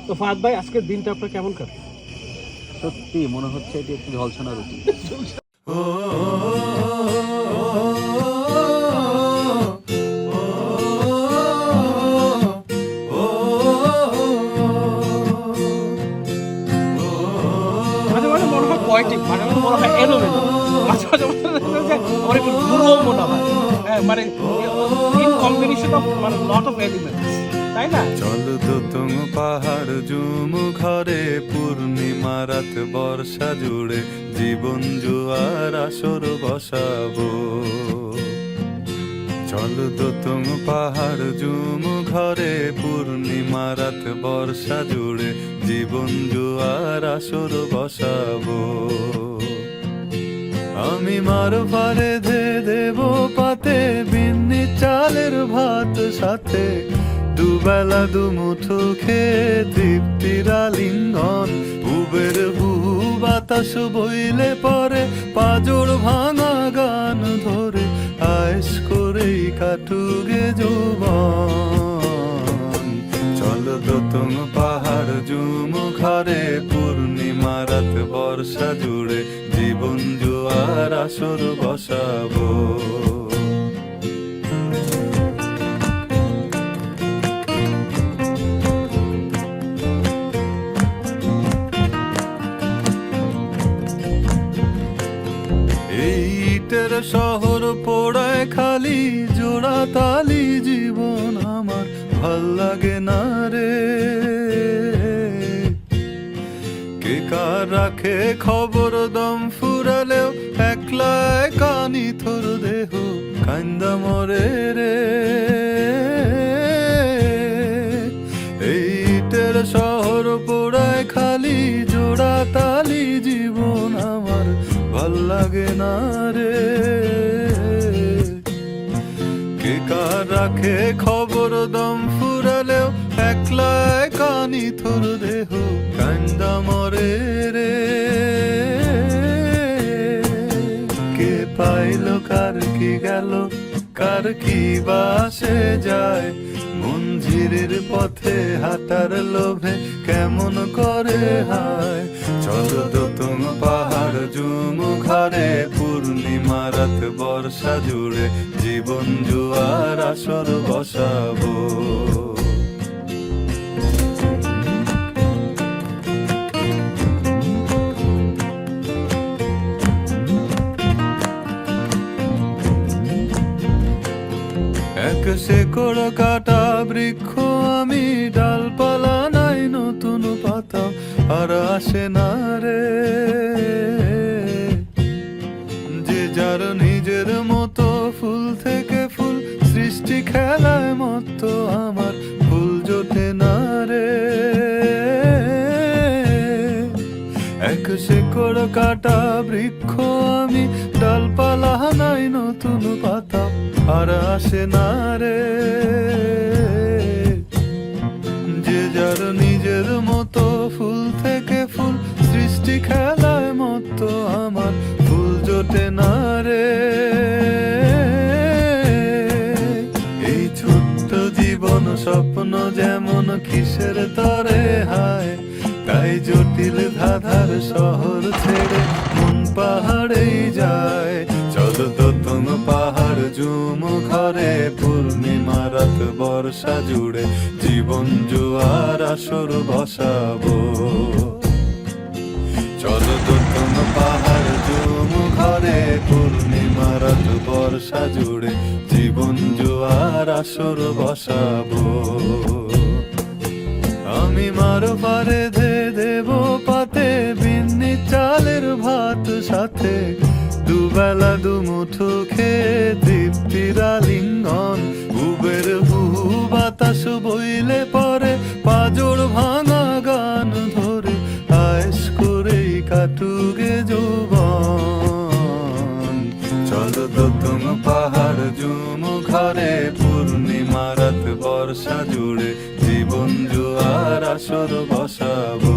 তো ফাহাদ ভাই, আজকের দিনটা আপনার কেমন কাটলো? সত্যি মনে হচ্ছে এটি একটি ঝলসানো রুটি। মাঝে মাঝে মনে হয় পয়েটিক, মাঝে মাঝে মনে হয় এলোমেলো, মাঝে মাঝে মনে হয় যে আমার একটু গুরুও মনে হয়। হ্যাঁ, মানে ইন কম্বিনেশন অফ মানে লট অফ এলিমেন্টস, তাই না? চল দোতং পাহাড় জুম ঘরে পূর্ণিমা রাত বর্ষা জুড়ে জীবন জুয়ার আসর বসাবো। চল দোতং পাহাড় জুম ঘরে পূর্ণিমা রাত বর্ষা জুড়ে জীবন জুয়ার আসর বসাবো। আমি মার ভারে ধে দেব পাতে বিন্নি চালের ভাত সাথে, দুবেলা দুমুঠো খেয়ে তৃপ্তির আলিঙ্গন। উবের বুহু বাতাস বইলে পরে পাজর ভাঙা গান ধরে আয়েশ করেই কাটুগে যৌবন। চল দোতং পাহাড় জুম ঘরে পূর্ণিমা রাত বর্ষা জুড়ে জীবন জুয়ার আসর বসাবো। ইটের শহর পোড়ায় খালি জোড়া তালি জীবন আমার ভাল লাগে না রে। কে কার রাখে খবর দম ফুরালেও একলা কানি থর দেহ কান্দা মরে রে। ইটের শহর পোড়ায় খালি জোড়া তালি জীবন আমার ভাল লাগে না রে। কে কার রাখে খবর দম ফুরালেও একলা কানি থর দেহ কান্দা মরে রে। কে পাইল কার কি গেল কার কি বাসে যায়, মঞ্জিরের পথে হাঁটার লোভে কেমন করে হায়। চল দোতং পাহাড় জুম ঘরে পূর্ণিমা রাত বর্ষা জুড়ে জীবন জুয়ার আসর বসাবো। এক শেকড় কাটা বৃক্ষ আমি, ডালপালা নাই নতুন পাতা আর আসে না রে। যে যার নিজের মতো ফুল থেকে ফুল সৃষ্টি খেলায় মত আমার ফুল জোটে না রে। এক শেকড় কাটা বৃক্ষ আমি, ডালপালা নাই নতুন পাতা আর আসে না রে। যে যার নিজের মতো ফুল থেকে ফুল সৃষ্টি খেলায় মতো আমার ফুল জোটে না রে। এই ছোট্ট জীবন স্বপ্ন যেমন কিসের তরে হায়, তাই জটিল ধাঁধার শহর ছেড়ে মন পাহাড়েই যায়। চল দোতং পাহাড় জুম ঘরে পূর্ণিমা রাত বর্ষা জুড়ে জীবন জুয়ার আসর বসাবো। চল দোতং পাহাড় জুম ঘরে পূর্ণিমা রাত বর্ষা জুড়ে জীবন জুয়ার আসর বসাবো। আমি মার পারে ধে দেব পাতে বিন্নি চালের ভাত সাথে, দুবেলা দুমুঠো খেয়ে তৃপ্তির আলিঙ্গন। উবের বুহু বাতাস বইলে পরে পাজর ভাঙা গান ধরে আয়েশ করেই কাটুগে যৌবন। চল দোতং পাহাড় জুম ঘরে পূর্ণিমা রাত বর্ষা জুড়ে জীবন জুয়ার আসর বসাবো।